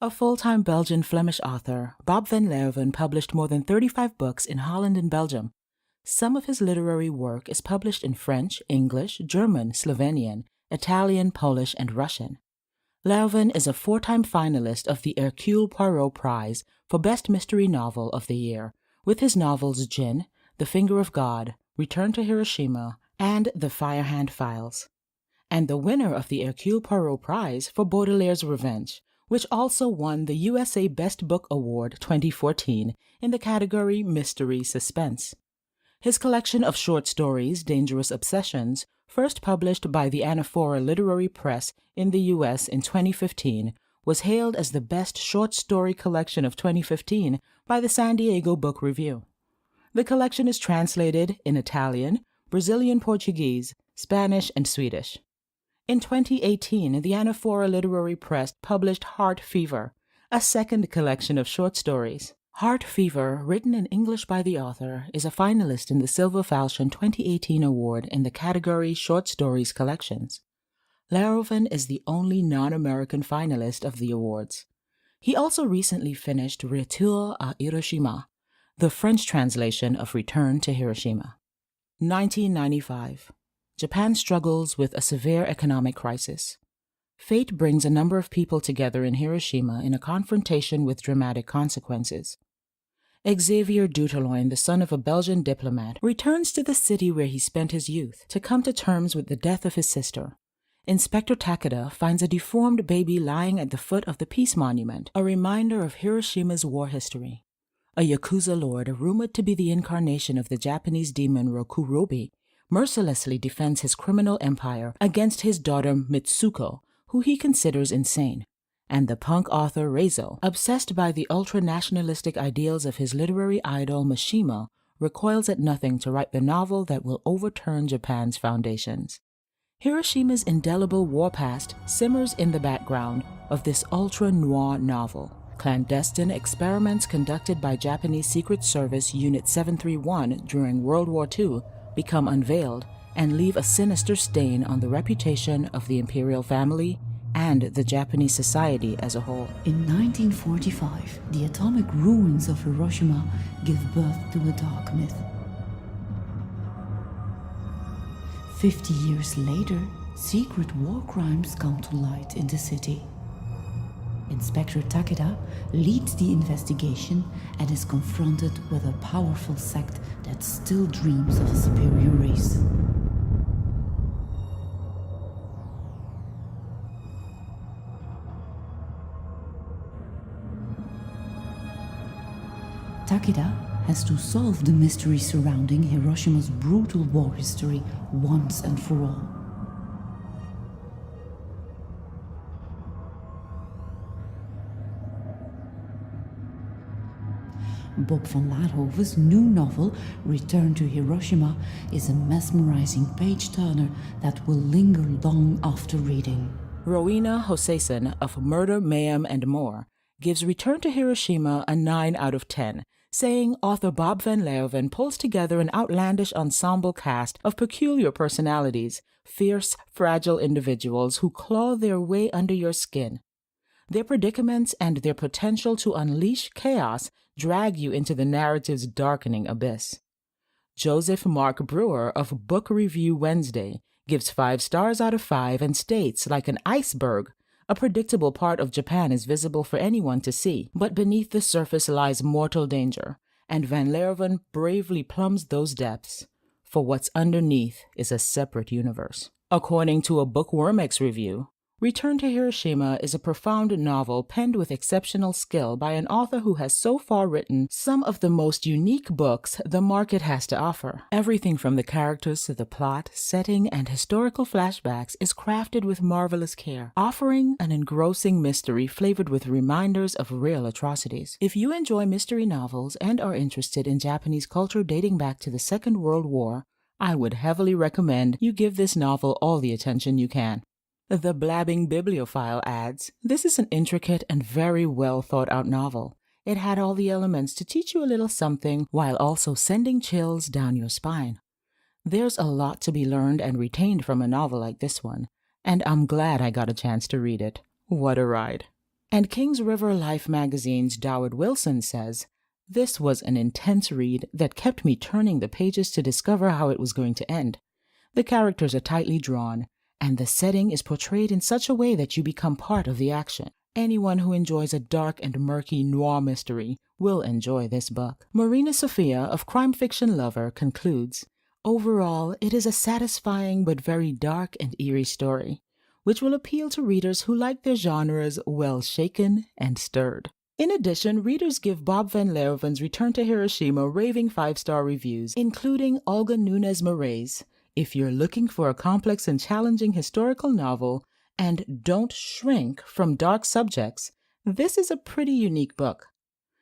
A full-time Belgian-Flemish author, Bob van Laerhoven published more than 35 books in Holland and Belgium. Some of his literary work is published in French, English, German, Slovenian, Italian, Polish, and Russian. Laerhoven is a 4-time finalist of the Hercule Poirot Prize for Best Mystery Novel of the Year, with his novels Djinn, The Finger of God, Return to Hiroshima, and The Firehand Files. And the winner of the Hercule Poirot Prize for Baudelaire's Revenge, which also won the USA Best Book Award 2014 in the category Mystery Suspense. His collection of short stories, Dangerous Obsessions, first published by the Anaphora Literary Press in the U.S. in 2015, was hailed as the best short story collection of 2015 by the San Diego Book Review. The collection is translated in Italian, Brazilian Portuguese, Spanish, and Swedish. In 2018, the Anaphora Literary Press published Heart Fever, a second collection of short stories. Heart Fever, written in English by the author, is a finalist in the Silver Falchion 2018 award in the category Short Stories Collections. Laerhoven is the only non-American finalist of the awards. He also recently finished Retour à Hiroshima, the French translation of Return to Hiroshima. 1995. Japan struggles with a severe economic crisis. Fate brings a number of people together in Hiroshima in a confrontation with dramatic consequences. Xavier Duterloin, the son of a Belgian diplomat, returns to the city where he spent his youth to come to terms with the death of his sister. Inspector Takeda finds a deformed baby lying at the foot of the Peace Monument, a reminder of Hiroshima's war history. A Yakuza lord, rumored to be the incarnation of the Japanese demon Rokurobi, mercilessly defends his criminal empire against his daughter Mitsuko, who he considers insane, and the punk author Reizo, obsessed by the ultra-nationalistic ideals of his literary idol Mishima, recoils at nothing to write the novel that will overturn Japan's foundations. Hiroshima's indelible war past simmers in the background of this ultra-noir novel. Clandestine experiments conducted by Japanese Secret Service Unit 731 during World War II become unveiled and leave a sinister stain on the reputation of the imperial family and the Japanese society as a whole. In 1945, the atomic ruins of Hiroshima give birth to a dark myth. 50 years later, secret war crimes come to light in the city. Inspector Takeda leads the investigation and is confronted with a powerful sect that still dreams of a superior race. Takeda has to solve the mystery surrounding Hiroshima's brutal war history once and for all. Bob van Laerhoven's new novel, Return to Hiroshima, is a mesmerizing page-turner that will linger long after reading. Rowena Hoseson of Murder, Mayhem, and More gives Return to Hiroshima a 9 out of 10, saying author Bob van Laerhoven pulls together an outlandish ensemble cast of peculiar personalities, fierce, fragile individuals who claw their way under your skin. Their predicaments and their potential to unleash chaos drag you into the narrative's darkening abyss. Joseph Mark Brewer of Book Review Wednesday gives 5 stars out of 5 and states, like an iceberg, a predictable part of Japan is visible for anyone to see, but beneath the surface lies mortal danger, and van Laerhoven bravely plumbs those depths, for what's underneath is a separate universe. According to a Bookworm-X review, Return to Hiroshima is a profound novel penned with exceptional skill by an author who has so far written some of the most unique books the market has to offer. Everything from the characters to the plot, setting, and historical flashbacks is crafted with marvelous care, offering an engrossing mystery flavored with reminders of real atrocities. If you enjoy mystery novels and are interested in Japanese culture dating back to the Second World War, I would heavily recommend you give this novel all the attention you can. The Blabbing Bibliophile adds, "This is an intricate and very well thought out novel. It had all the elements to teach you a little something while also sending chills down your spine. There's a lot to be learned and retained from a novel like this one, and I'm glad I got a chance to read it. What a ride." And Kings River Life magazine's Dowd Wilson says, "This was an intense read that kept me turning the pages to discover how it was going to end. The characters are tightly drawn, and the setting is portrayed in such a way that you become part of the action. Anyone who enjoys a dark and murky noir mystery will enjoy this book." Marina Sophia of Crime Fiction Lover concludes, "Overall, it is a satisfying but very dark and eerie story, which will appeal to readers who like their genres well shaken and stirred." In addition, readers give Bob Van Laerhoven's Return to Hiroshima raving 5-star reviews, including Olga Nunez-Moret's, "If you're looking for a complex and challenging historical novel and don't shrink from dark subjects, this is a pretty unique book,"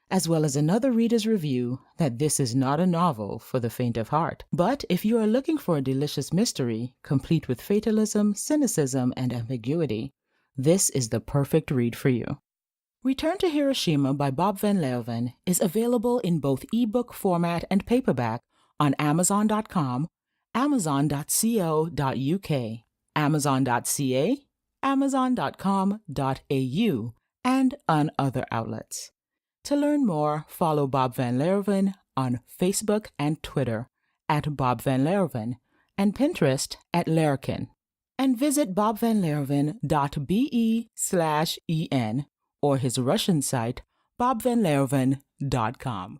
as well as another reader's review that this is not a novel for the faint of heart. But if you are looking for a delicious mystery, complete with fatalism, cynicism, and ambiguity, this is the perfect read for you. Return to Hiroshima by Bob Van Laerhoven is available in both ebook format and paperback on Amazon.com, Amazon.co.uk, Amazon.ca, Amazon.com.au, and on other outlets. To learn more, follow Bob Van Laerhoven on Facebook and Twitter at Bob Van Laerhoven and Pinterest at Laerkin. And visit bobvanlaerhoven.be/en or his Russian site bobvanlaerhoven.com.